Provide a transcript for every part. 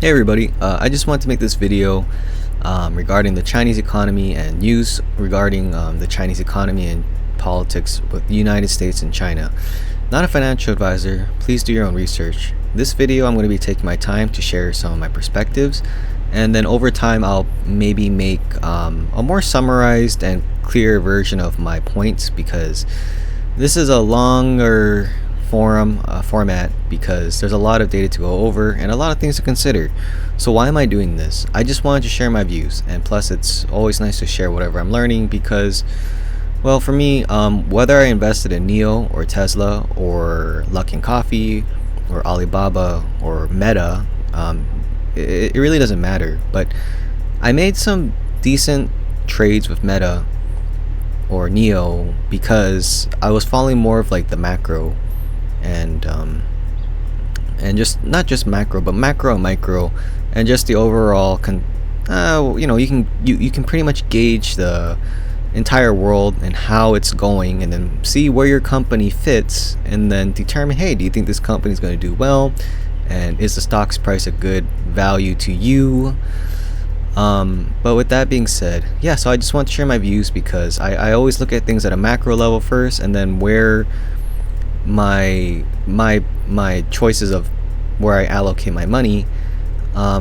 Hey everybody, I just wanted to make this video regarding the Chinese economy and news regarding the Chinese economy and politics with the United States and China. Not a financial advisor, please do your own research. This video I'm going to be taking my time to share some of my perspectives, and then over time I'll maybe make a more summarized and clear version of my points, because this is a longer format because there's a lot of data to go over and a lot of things to consider. So why am I doing this? I just wanted to share my views, and plus it's always nice to share whatever I'm learning because, well, for me, whether I invested in NEO or Tesla or Luckin Coffee or Alibaba or Meta, it really doesn't matter. But I made some decent trades with Meta or NEO because I was following more of like the macro and just not just macro but macro and micro, and just the overall you can pretty much gauge the entire world and how it's going, and then see where your company fits and then determine, hey, do you think this company is going to do well, and is the stock's price a good value to you? But with that being said, yeah, so I just want to share my views because I always look at things at a macro level first, and then where my choices of where I allocate my money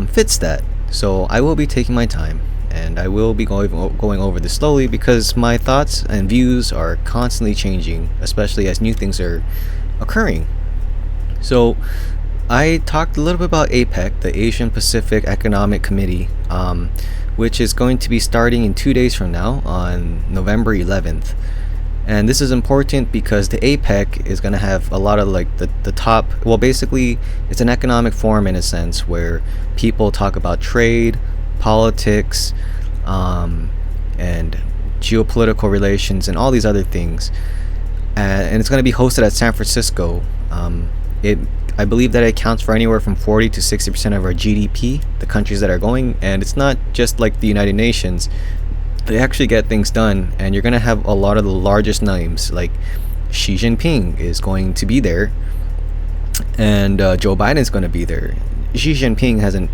fits that. So I will be taking my time, and I will be going over this slowly because my thoughts and views are constantly changing, especially as new things are occurring. So I talked a little bit about APEC, the Asian Pacific Economic Committee, which is going to be starting in 2 days from now on November 11th. And this is important because the APEC is going to have a lot of like the top, well, basically it's an economic forum in a sense where people talk about trade, politics, and geopolitical relations and all these other things. And it's going to be hosted at San Francisco. I believe that it accounts for anywhere from 40 to 60% of our GDP, the countries that are going, and it's not just like the United Nations. They actually get things done, and you're going to have a lot of the largest names, like Xi Jinping is going to be there, and Joe Biden is going to be there. Xi Jinping hasn't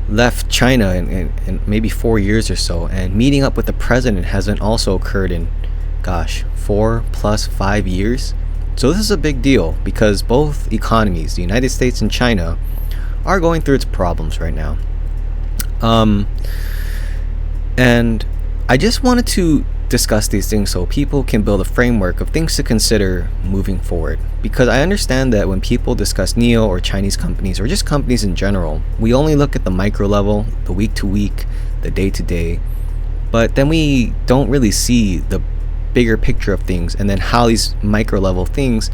left China in maybe 4 years or so, and meeting up with the president hasn't also occurred in, 4 plus 5 years. So this is a big deal because both economies, the United States and China, are going through its problems right now. And I just wanted to discuss these things so people can build a framework of things to consider moving forward. Because I understand that when people discuss NEO or Chinese companies or just companies in general, we only look at the micro level, the week to week, the day to day, but then we don't really see the bigger picture of things, and then how these micro level things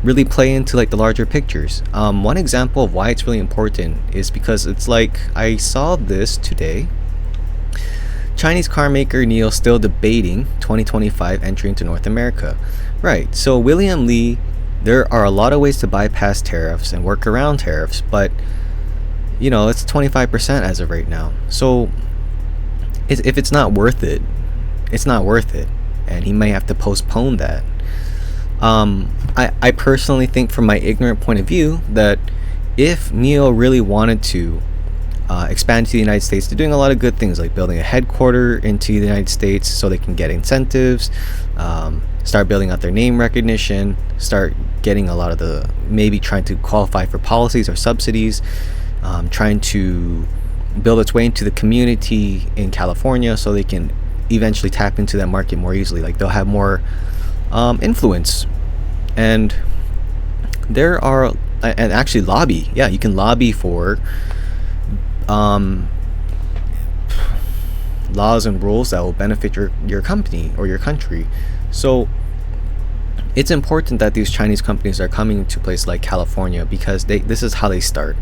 really play into like the larger pictures. One example of why it's really important is because it's like I saw this today. Chinese car maker NIO still debating 2025 entry into North America. Right, so William Lee, there are a lot of ways to bypass tariffs and work around tariffs, but it's 25% as of right now. So if it's not worth it, it's not worth it, and he may have to postpone that. I personally think, from my ignorant point of view, that if NIO really wanted to expand to the United States, they're doing a lot of good things, like building a headquarter into the United States so they can get incentives, start building out their name recognition, start getting a lot of the, maybe trying to qualify for policies or subsidies, trying to build its way into the community in California so they can eventually tap into that market more easily. Like they'll have more influence, and there are, and actually lobby. Yeah, you can lobby for laws and rules that will benefit your company or your country. So it's important that these Chinese companies are coming to places like California because this is how they start.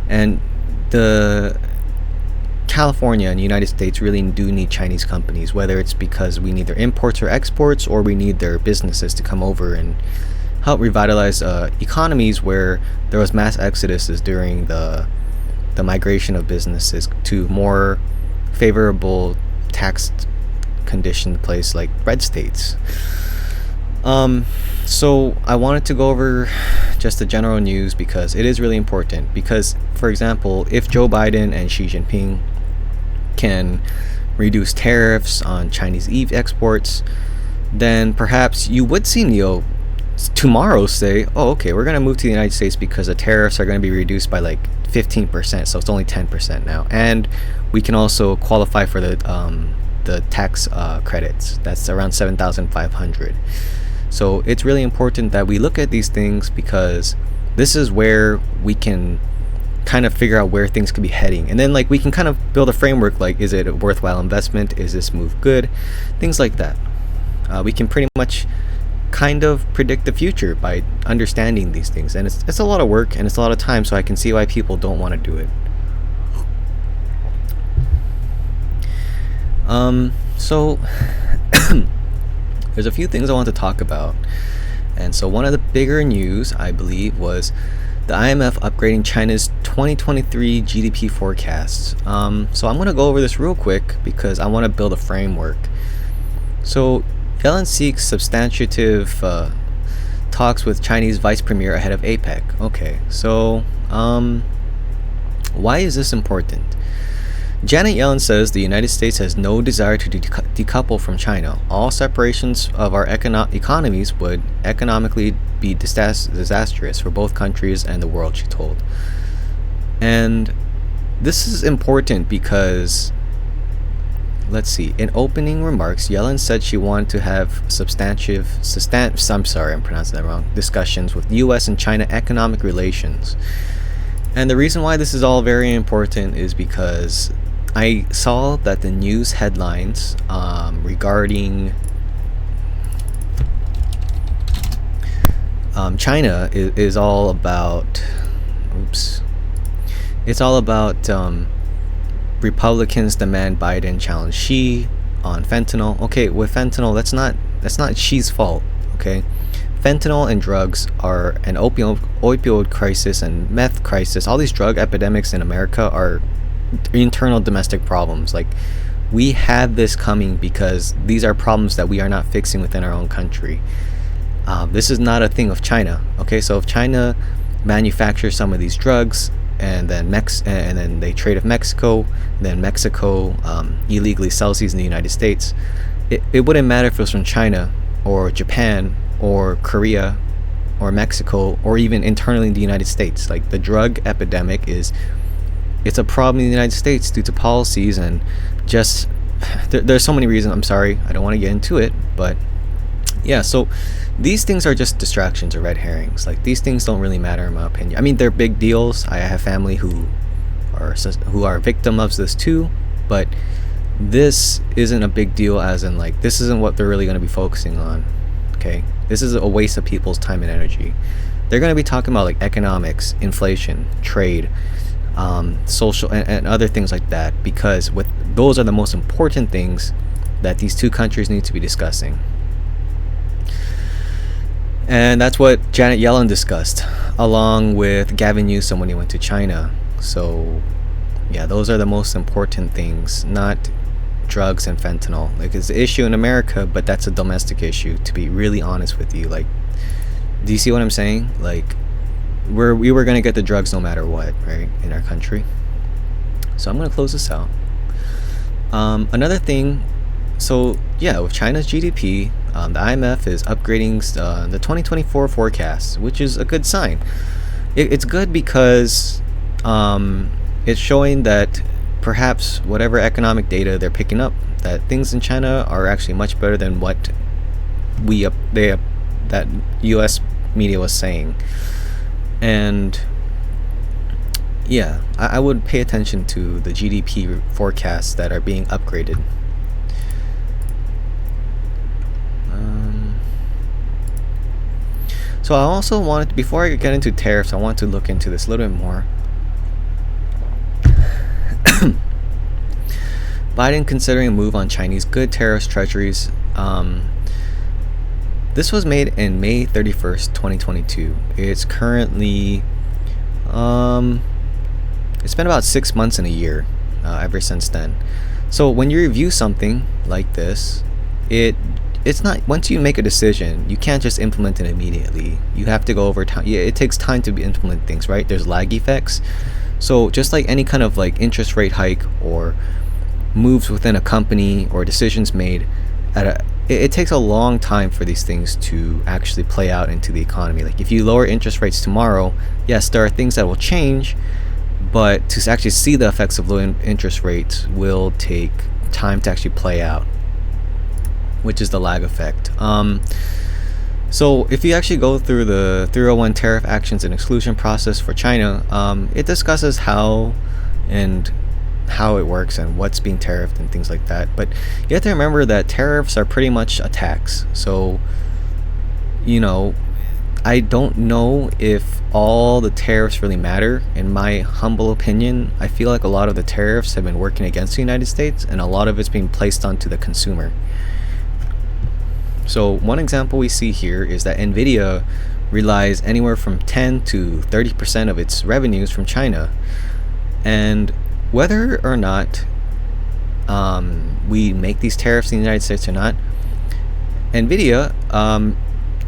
And the California and the United States really do need Chinese companies, whether it's because we need their imports or exports, or we need their businesses to come over and help revitalize economies where there was mass exoduses during the migration of businesses to more favorable tax conditioned place like red states. Um, so I wanted to go over just the general news because it is really important. Because, for example, if Joe Biden and Xi Jinping can reduce tariffs on Chinese EV exports, then perhaps you would see NEO tomorrow say, oh, okay, we're going to move to the United States because the tariffs are going to be reduced by like 15%, so it's only 10% now. And we can also qualify for the tax credits. That's around 7,500. So it's really important that we look at these things because this is where we can kind of figure out where things could be heading, and then like we can kind of build a framework, like is it a worthwhile investment, is this move good, things like that. We can pretty much kind of predict the future by understanding these things, and it's a lot of work and it's a lot of time, so I can see why people don't want to do it. So there's a few things I want to talk about. And so one of the bigger news, I believe, was the IMF upgrading China's 2023 GDP forecasts. So I'm going to go over this real quick because I want to build a framework. So Yellen seeks substantive talks with Chinese vice premier ahead of APEC. Okay, so why is this important? Janet Yellen says the United States has no desire to decouple from China. All separations of our economies would economically be disastrous for both countries and the world, she told. And this is important because, let's see, in opening remarks, Yellen said she wanted to have discussions with U.S. and China economic relations. And the reason why this is all very important is because I saw that the news headlines regarding China is all about, it's all about Republicans demand Biden challenge Xi on fentanyl. Okay, with fentanyl, that's not Xi's fault. Okay, fentanyl and drugs are an opioid crisis and meth crisis. All these drug epidemics in America are internal domestic problems. Like, we had this coming because these are problems that we are not fixing within our own country. This is not a thing of China. Okay, so if China manufactures some of these drugs and then they trade with Mexico, then Mexico illegally sells these in the United States, it wouldn't matter if it was from China or Japan or Korea or Mexico or even internally in the United States. Like, the drug epidemic it's a problem in the United States due to policies and just there's so many reasons. I'm sorry, I don't want to get into it, but yeah, so these things are just distractions or red herrings. Like, these things don't really matter in my opinion. I mean, they're big deals. I have family who are victim of this too, but this isn't a big deal, as in, like, this isn't what they're really going to be focusing on. Okay, this is a waste of people's time and energy. They're going to be talking about like economics, inflation, trade, social and other things like that, because those are the most important things that these two countries need to be discussing. And that's what Janet Yellen discussed along with Gavin Newsom when he went to China. So yeah, those are the most important things, not drugs and fentanyl. Like, it's an issue in America, but that's a domestic issue, to be really honest with you. Like, do you see what I'm saying? Like, we were gonna get the drugs no matter what, right, in our country. So I'm gonna close this out. Another thing, so yeah, with China's GDP, the IMF is upgrading the 2024 forecast, which is a good sign. It's good because it's showing that perhaps whatever economic data they're picking up, that things in China are actually much better than what that U.S. media was saying. And yeah, I would pay attention to the GDP forecasts that are being upgraded. So I also wanted, before I get into tariffs, I want to look into this a little bit more. Biden considering a move on Chinese good tariffs treasuries. This was made in May 31st, 2022. It's currently, it's been about 6 months and a year ever since then. So when you review something like this, it it's not, once you make a decision, you can't just implement it immediately. You have to go over time. Yeah, it takes time to implement things, right? There's lag effects. So just like any kind of like interest rate hike or moves within a company or decisions made at a, it takes a long time for these things to actually play out into the economy. Like if you lower interest rates tomorrow, yes, there are things that will change, but to actually see the effects of low interest rates will take time to actually play out, which is the lag effect. So if you actually go through the 301 tariff actions and exclusion process for China, it discusses how it works and what's being tariffed and things like that. But you have to remember that tariffs are pretty much a tax. So, I don't know if all the tariffs really matter. In my humble opinion, I feel like a lot of the tariffs have been working against the United States, and a lot of it's being placed onto the consumer. So one example we see here is that NVIDIA relies anywhere from 10 to 30% of its revenues from China. And whether or not we make these tariffs in the United States or not, NVIDIA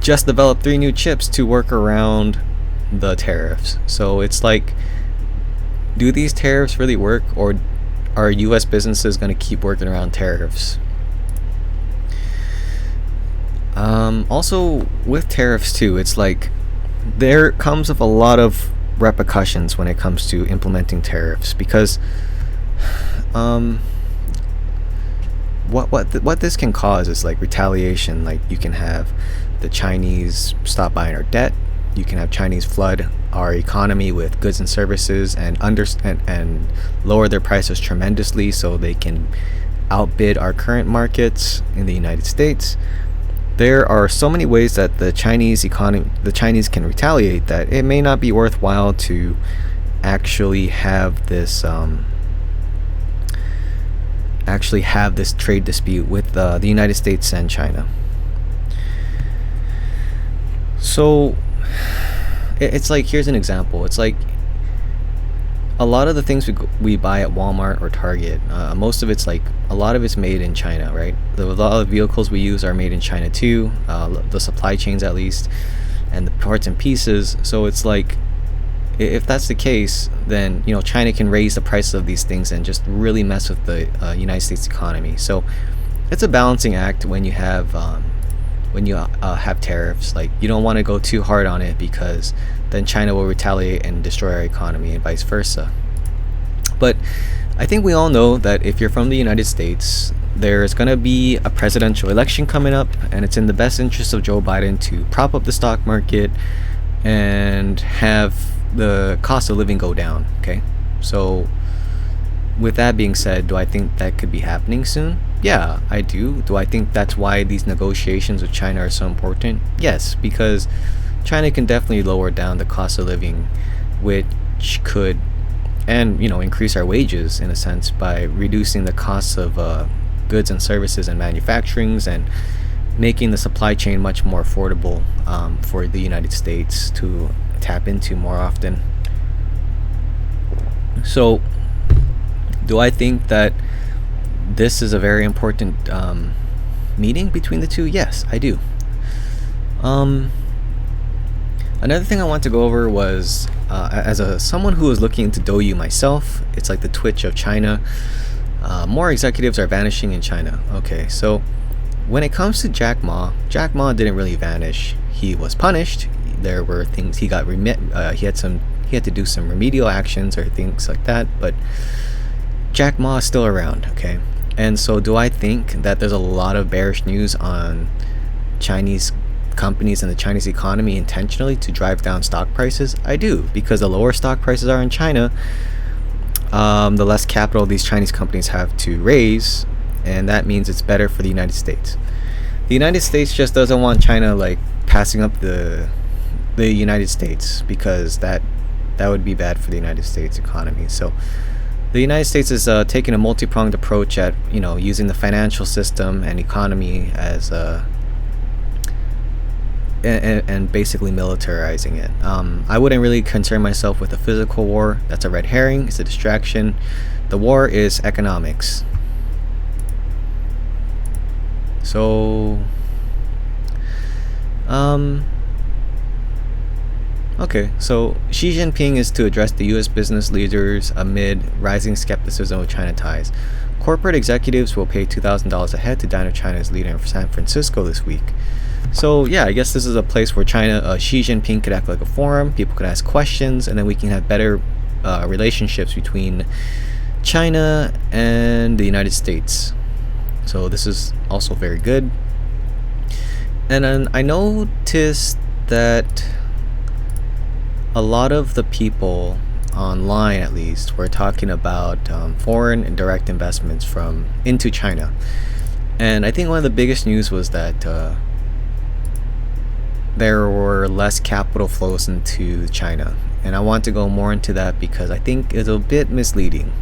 just developed 3 new chips to work around the tariffs. So it's like, do these tariffs really work, or are US businesses going to keep working around tariffs? Also with tariffs too, it's like there comes with a lot of repercussions when it comes to implementing tariffs, because what this can cause is like retaliation. Like you can have the Chinese stop buying our debt, you can have Chinese flood our economy with goods and services and lower their prices tremendously so they can outbid our current markets in the United States. There are so many ways that the Chinese can retaliate that it may not be worthwhile to actually have this trade dispute with the United States and China. So it's like, here's an example. It's like a lot of the things we buy at Walmart or Target, most of it's like, a lot of it's made in China, right? A lot of the vehicles we use are made in China too, the supply chains at least, and the parts and pieces. So it's like, if that's the case, then China can raise the price of these things and just really mess with the United States economy. So it's a balancing act when you have tariffs. Like, you don't want to go too hard on it, because then China will retaliate and destroy our economy, and vice versa. But I think we all know that if you're from the United States, there's going to be a presidential election coming up, and it's in the best interest of Joe Biden to prop up the stock market and have the cost of living go down. Okay, so with that being said, do I think that could be happening soon? Yeah, I do. Do I think that's why these negotiations with China are so important? Yes, because China can definitely lower down the cost of living, which could, and increase our wages in a sense by reducing the costs of goods and services and manufacturings, and making the supply chain much more affordable for the United States to tap into more often. So do I think that this is a very important meeting between the two? Yes, I do. Another thing I want to go over was, as someone who is looking into Douyu myself, it's like the Twitch of China. More executives are vanishing in China. Okay, so when it comes to Jack Ma didn't really vanish. He was punished. There were things he got he had to do some remedial actions or things like that, but Jack Ma is still around. Okay, and so do I think that there's a lot of bearish news on Chinese companies and the Chinese economy intentionally to drive down stock prices? I do, because the lower stock prices are in China, the less capital these Chinese companies have to raise, and that means it's better for the United States. The United States just doesn't want China like passing up the United States, because that would be bad for the United States economy. So the United States is taking a multi-pronged approach at using the financial system and economy as and basically militarizing it. I wouldn't really concern myself with a physical war. That's a red herring. It's a distraction. The war is economics. So Um, okay, so Xi Jinping is to address the U.S. business leaders amid rising skepticism of China ties. Corporate executives will pay $2,000 a head to dine with China's leader in San Francisco this week. So yeah, I guess this is a place where Xi Jinping could act like a forum. People could ask questions, and then we can have better relationships between China and the United States. So this is also very good. And then I noticed that a lot of the people online, at least, were talking about foreign and direct investments into China. And I think one of the biggest news was that there were less capital flows into China. And I want to go more into that because I think it's a bit misleading.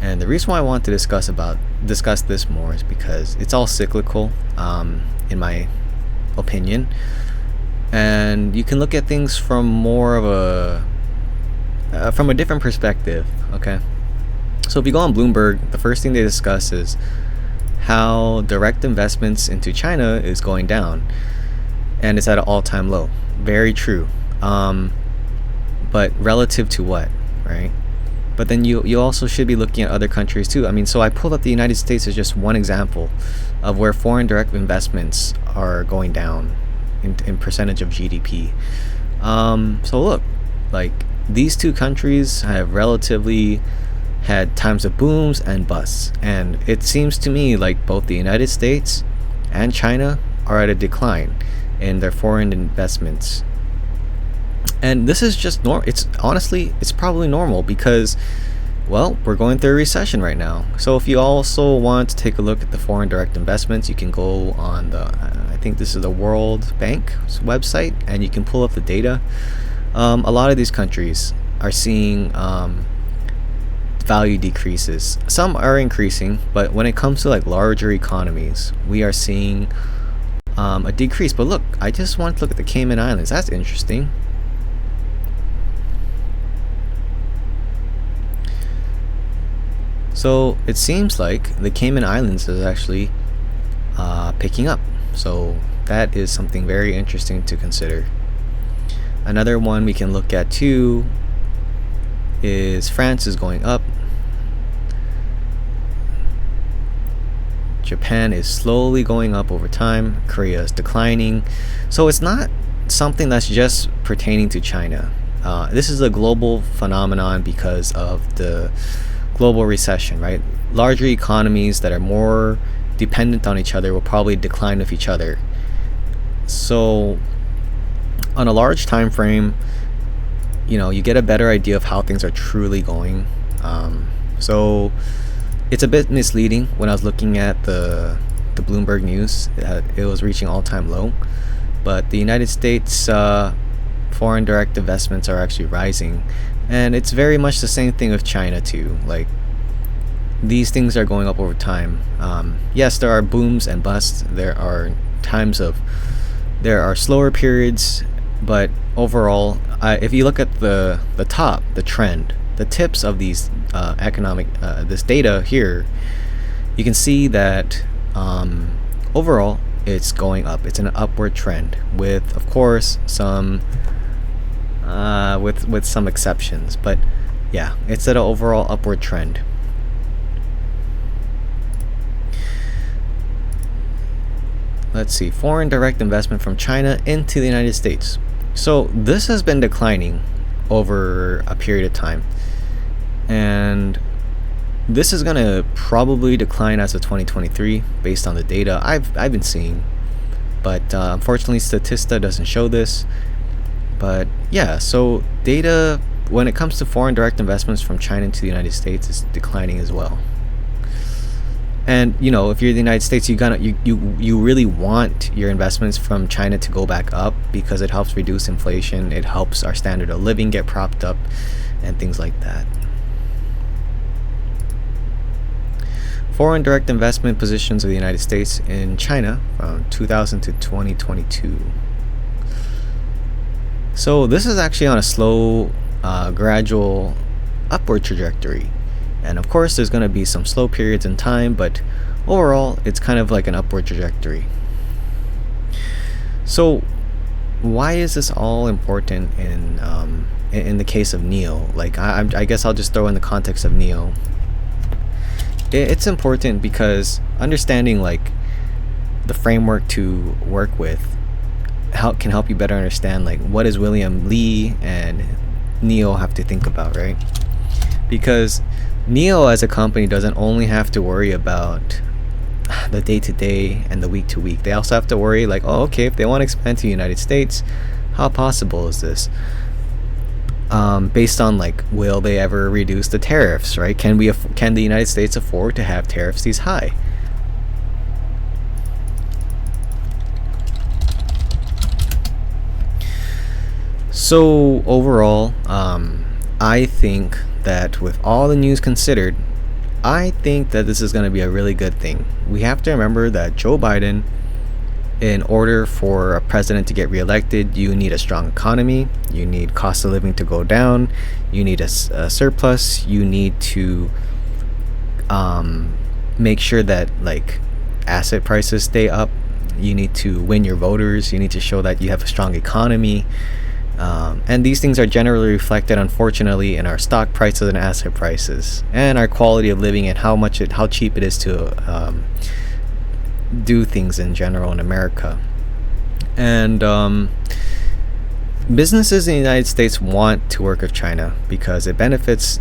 And the reason why I want to discuss this more is because it's all cyclical, in my opinion. And you can look at things from more of a different perspective. Okay, so if you go on Bloomberg, the first thing they discuss is how direct investments into China is going down, and it's at an all-time low. Very true. But relative to what, right? But then you also should be looking at other countries too. I mean, so I pulled up the United States as just one example of where foreign direct investments are going down in percentage of GDP. So look, like, these two countries have relatively had times of booms and busts, and it seems to me like both the United States and China are at a decline in their foreign investments. And this is just it's probably normal because, well, we're going through a recession right now. So if you also want to take a look at the foreign direct investments, you can go on I think this is the World Bank's website, and you can pull up the data. A lot of these countries are seeing value decreases. Some are increasing, but when it comes to like larger economies, we are seeing a decrease. But look, I just want to look at the Cayman Islands. That's interesting. So it seems like the Cayman Islands is actually picking up. So that is something very interesting to consider. Another one we can look at too is France is going up. Japan is slowly going up over time. Korea is declining. So it's not something that's just pertaining to China. This is a global phenomenon because of the global recession, right? Larger economies that are more dependent on each other will probably decline with each other. So on a large time frame, you get a better idea of how things are truly going. So it's a bit misleading. When I was looking at the Bloomberg news, it was reaching all-time low, but the United States foreign direct investments are actually rising. And it's very much the same thing with China too. Like, these things are going up over time. Yes, there are booms and busts. There are slower periods, but overall, if you look at the trend, the tips of these this data here, you can see that overall it's going up. It's an upward trend with, of course, some with some exceptions, but yeah, it's at an overall upward trend. Let's see, foreign direct investment from China into the United States. So this has been declining over a period of time, and this is gonna probably decline as of 2023 based on the data I've been seeing. But unfortunately, Statista doesn't show this. But yeah, so data when it comes to foreign direct investments from China into the United States is declining as well. And if you're the United States, you really want your investments from China to go back up because it helps reduce inflation, it helps our standard of living get propped up, and things like that. Foreign direct investment positions of the United States in China from 2000 to 2022. So this is actually on a slow, gradual upward trajectory. And of course, there's going to be some slow periods in time, but overall, it's kind of like an upward trajectory. So why is this all important in the case of Neo? Like I guess I'll just throw in the context of Neo. It's important because understanding like the framework to work with can help you better understand like what does William Lee and Neo have to think about, right? Because Neo as a company doesn't only have to worry about the day-to-day and the week-to-week. They also have to worry like, oh, okay, if they want to expand to the United States, how possible is this? Based on like, will they ever reduce the tariffs, right? Can the United States afford to have tariffs these high? So overall, I think that with all the news considered, I think that this is going to be a really good thing. We have to remember that Joe Biden, in order for a president to get reelected, you need a strong economy, you need cost of living to go down, you need a surplus, you need to make sure that like asset prices stay up, you need to win your voters, you need to show that you have a strong economy. And these things are generally reflected, unfortunately, in our stock prices and asset prices, and our quality of living, and how cheap it is to do things in general in America. And businesses in the United States want to work with China because it benefits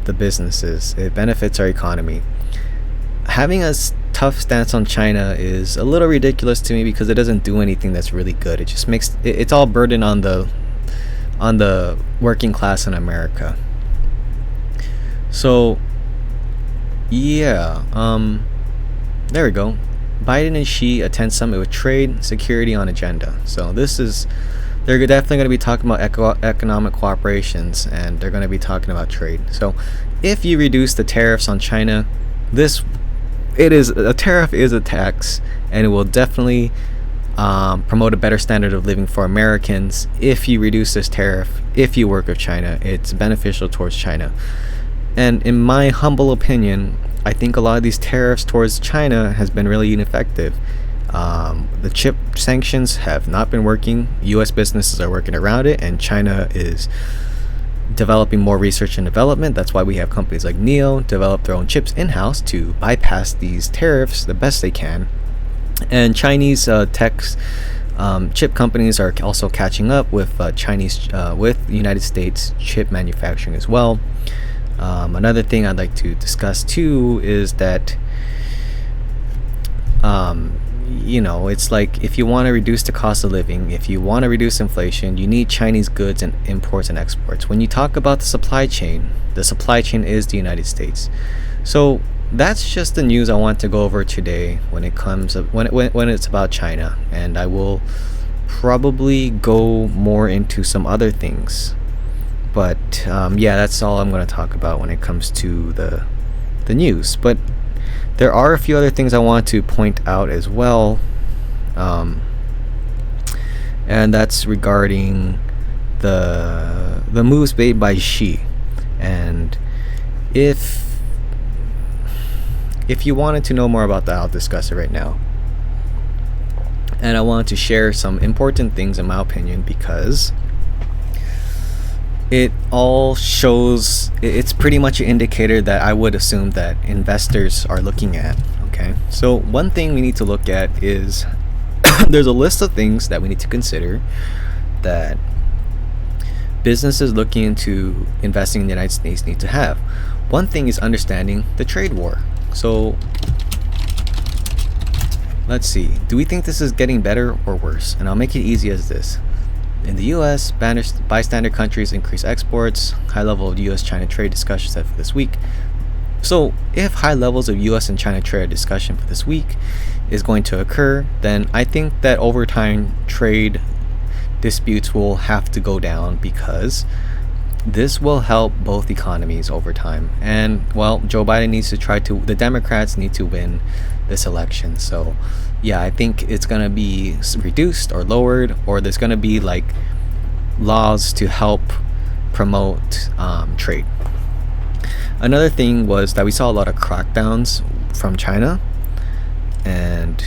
the businesses, it benefits our economy. Having a tough stance on China is a little ridiculous to me because it doesn't do anything that's really good. It just makes it's all burden on the working class in America. So yeah, there we go. Biden and Xi attend summit with trade security on agenda. So they're definitely going to be talking about economic cooperations, and they're going to be talking about trade. So if you reduce the tariffs on China, a tariff is a tax, and it will definitely promote a better standard of living for Americans. If you reduce this tariff, if you work with China, it's beneficial towards China. And in my humble opinion, I think a lot of these tariffs towards China has been really ineffective. The chip sanctions have not been working. US businesses are working around it, and China is developing more research and development. That's why we have companies like Neo develop their own chips in-house to bypass these tariffs the best they can. And Chinese chip companies are also catching up with with the United States chip manufacturing as well. Another thing I'd like to discuss too is that it's like if you want to reduce the cost of living, if you want to reduce inflation, you need Chinese goods and imports and exports. When you talk about the supply chain is the United States. So that's just the news I want to go over today when it's about China, and I will probably go more into some other things. But that's all I'm going to talk about when it comes to the news. But there are a few other things I want to point out as well, and that's regarding the moves made by Xi. And if you wanted to know more about that, I'll discuss it right now. And I wanted to share some important things in my opinion because it all shows, it's pretty much an indicator that I would assume that investors are looking at. Okay, so one thing we need to look at is there's a list of things that we need to consider that businesses looking into investing in the United States need to have. One thing is understanding the trade war. So let's see, do we think this is getting better or worse? And I'll make it easy as this. In the US, bystander countries increase exports. High level of US-China trade discussion set for this week. So if high levels of US and China trade discussion for this week is going to occur, then I think that over time trade disputes will have to go down because this will help both economies over time. And well, Joe Biden the Democrats need to win this election. So yeah, I think it's going to be reduced or lowered, or there's going to be like laws to help promote trade. Another thing was that we saw a lot of crackdowns from China, and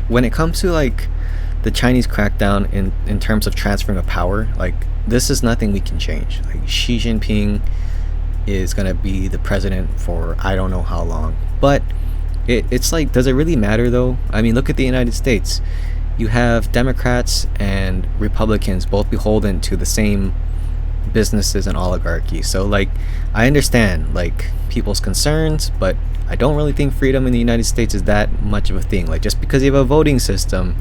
when it comes to like the Chinese crackdown in terms of transferring of power, like this is nothing we can change. Like Xi Jinping is gonna be the president for I don't know how long, but it's like, does it really matter though? I mean, look at the United States. You have Democrats and Republicans both beholden to the same businesses and oligarchy. So like, I understand like people's concerns, but I don't really think freedom in the United States is that much of a thing. Like, just because you have a voting system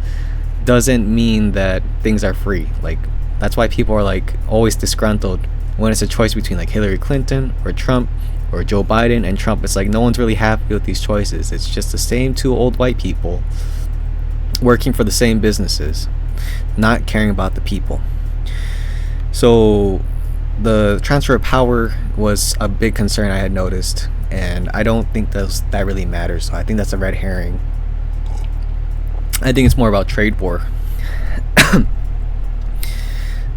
doesn't mean that things are free. Like, that's why people are like always disgruntled when it's a choice between like Hillary Clinton or Trump or Joe Biden and Trump. It's like no one's really happy with these choices. It's just the same two old white people working for the same businesses, not caring about the people. So the transfer of power was a big concern I had noticed, and I don't think that really matters. So I think that's a red herring. I think it's more about trade war.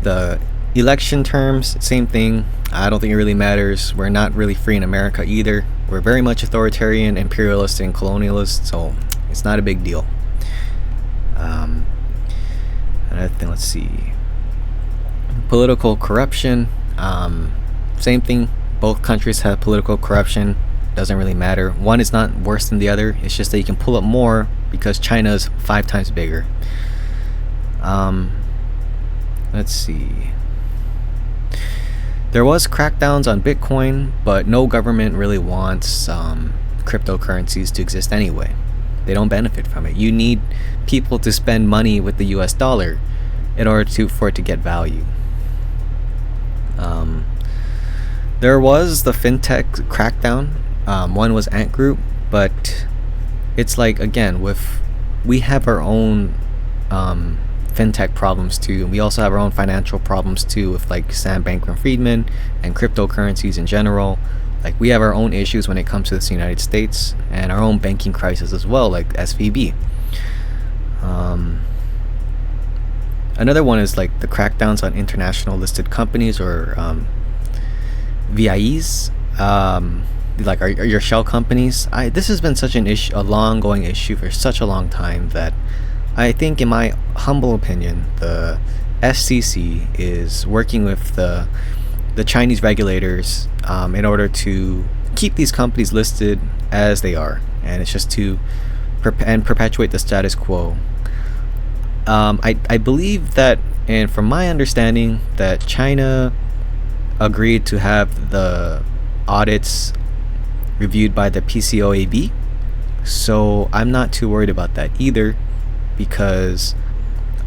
The election terms, same thing. I don't think it really matters. We're not really free in America either. We're very much authoritarian, imperialist, and colonialist, so it's not a big deal. Another thing, let's see. Political corruption, same thing. Both countries have political corruption. Doesn't really matter. One is not worse than the other. It's just that you can pull up more because China is 5 times bigger. Let's see. There was crackdowns on Bitcoin, but no government really wants cryptocurrencies to exist anyway. They don't benefit from it. You need people to spend money with the US dollar in order for it to get value. There was the fintech crackdown. One was Ant Group, but it's like, again, we have our own fintech problems too. We also have our own financial problems too, with like Sam Bankman-Friedman and cryptocurrencies in general. Like, we have our own issues when it comes to the United States, and our own banking crisis as well, like SVB. Another one is like the crackdowns on international listed companies, or VIEs, like are your shell companies. This has been such an issue, a long-going issue for such a long time, that I think, in my humble opinion, the SEC is working with the Chinese regulators in order to keep these companies listed as they are, and it's just to perpetuate the status quo. I believe that, and from my understanding, that China agreed to have the audits reviewed by the PCOAB, so I'm not too worried about that either, because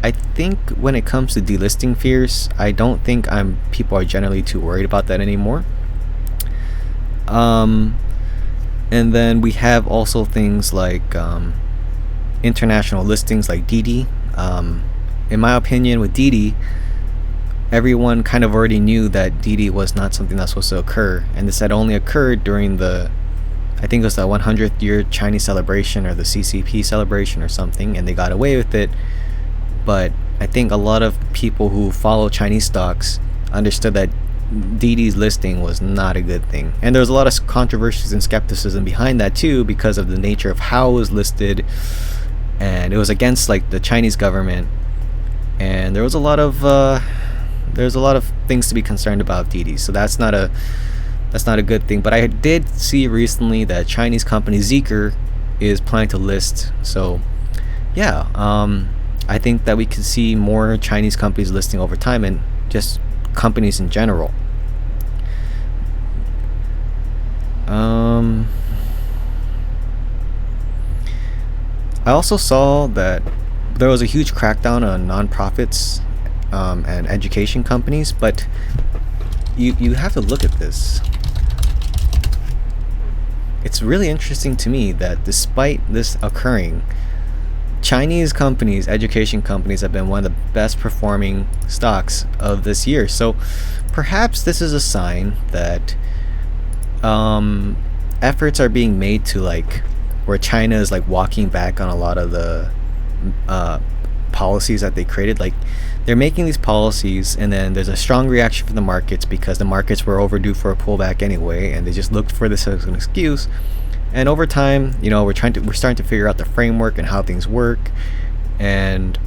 I think when it comes to delisting fears, I don't think people are generally too worried about that anymore. And then we have also things like international listings like Didi. In my opinion, with Didi, everyone kind of already knew that Didi was not something that's supposed to occur, and this had only occurred during I think it was the 100th year Chinese celebration, or the CCP celebration or something, and they got away with it. But I think a lot of people who follow Chinese stocks understood that Didi's listing was not a good thing, and there was a lot of controversies and skepticism behind that too, because of the nature of how it was listed, and it was against like the Chinese government, and there was a lot of things to be concerned about Didi. So that's not a good thing. But I did see recently that Chinese company Zeekr is planning to list. So yeah, I think that we could see more Chinese companies listing over time, and just companies in general. I also saw that there was a huge crackdown on nonprofits and education companies, but you have to look at this. It's really interesting to me that despite this occurring, Chinese companies, education companies, have been one of the best performing stocks of this year. So perhaps this is a sign that efforts are being made to, like, where China is like walking back on a lot of the policies that they created. Like, they're making these policies, and then there's a strong reaction from the markets, because the markets were overdue for a pullback anyway, and they just looked for this as an excuse. And over time, we're starting to figure out the framework and how things work, and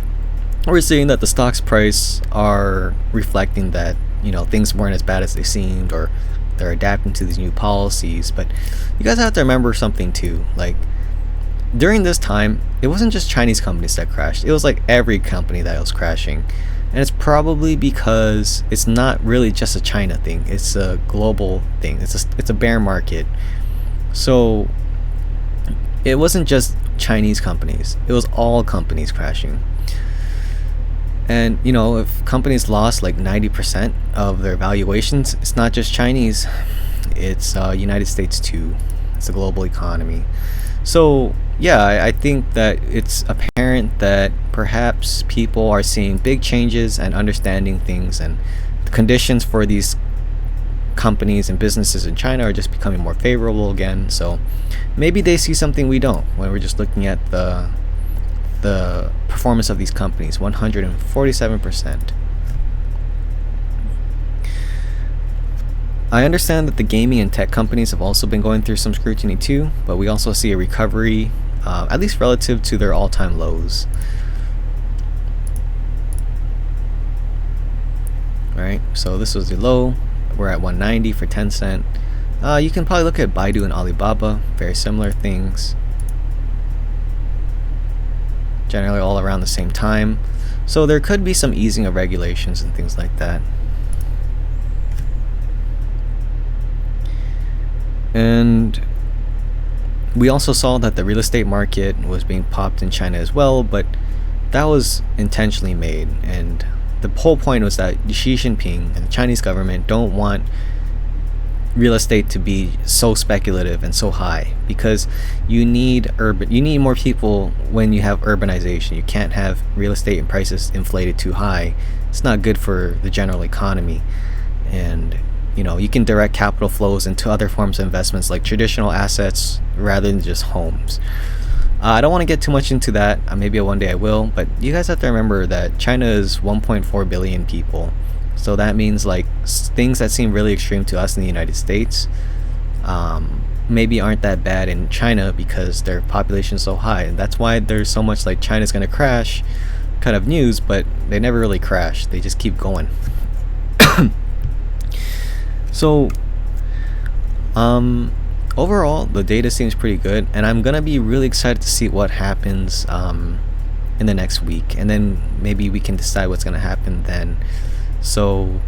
we're seeing that the stock's price are reflecting that, things weren't as bad as they seemed, or they're adapting to these new policies. But you guys have to remember something too. Like, during this time, it wasn't just Chinese companies that crashed. It was like every company that was crashing. And it's probably because it's not really just a China thing. It's a global thing. It's a bear market. So it wasn't just Chinese companies. It was all companies crashing. And if companies lost like 90% of their valuations, it's not just Chinese. It's United States too. It's a global economy. So yeah, I think that it's apparent that perhaps people are seeing big changes and understanding things, and the conditions for these companies and businesses in China are just becoming more favorable again. So maybe they see something we don't when we're just looking at the performance of these companies. 147%. I understand that the gaming and tech companies have also been going through some scrutiny too, but we also see a recovery, at least relative to their all-time lows. Alright, so this was the low. We're at 190 for Tencent. You can probably look at Baidu and Alibaba, very similar things. Generally all around the same time. So there could be some easing of regulations and things like that. And we also saw that the real estate market was being popped in China as well, but that was intentionally made. And the whole point was that Xi Jinping and the Chinese government don't want real estate to be so speculative and so high, because you need more people when you have urbanization. You can't have real estate and prices inflated too high. It's not good for the general economy. And you can direct capital flows into other forms of investments like traditional assets rather than just homes. I don't want to get too much into that. Maybe one day I will, but you guys have to remember that China is 1.4 billion people. So that means like things that seem really extreme to us in the United States maybe aren't that bad in China because their population is so high. And that's why there's so much like China's going to crash kind of news, but they never really crash. They just keep going. So overall, the data seems pretty good, and I'm gonna be really excited to see what happens in the next week, and then maybe we can decide what's gonna happen then. So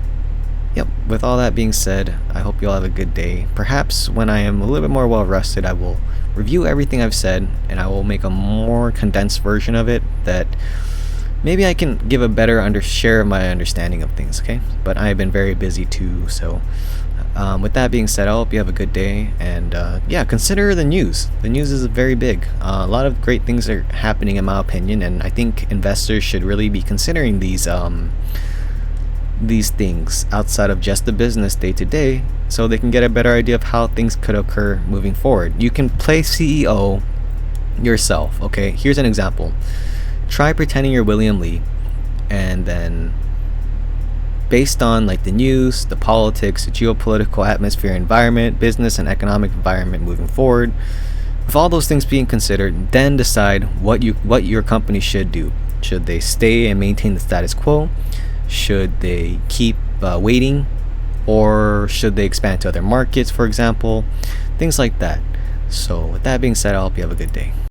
yep, with all that being said, I hope you all have a good day. Perhaps when I am a little bit more well rested, I will review everything I've said, and I will make a more condensed version of it that maybe I can give a better share of my understanding of things, okay? But I have been very busy too, so with that being said, I hope you have a good day, and yeah, consider the news. The news is very big. A lot of great things are happening in my opinion, and I think investors should really be considering these things outside of just the business day to day, so they can get a better idea of how things could occur moving forward. You can play CEO yourself, okay? Here's an example. Try pretending you're William Lee, and then based on like the news, the politics, the geopolitical atmosphere, environment, business and economic environment moving forward, with all those things being considered, then decide what your company should do. Should they stay and maintain the status quo? Should they keep waiting, or should they expand to other markets, for example? Things like that. So with that being said, I hope you have a good day.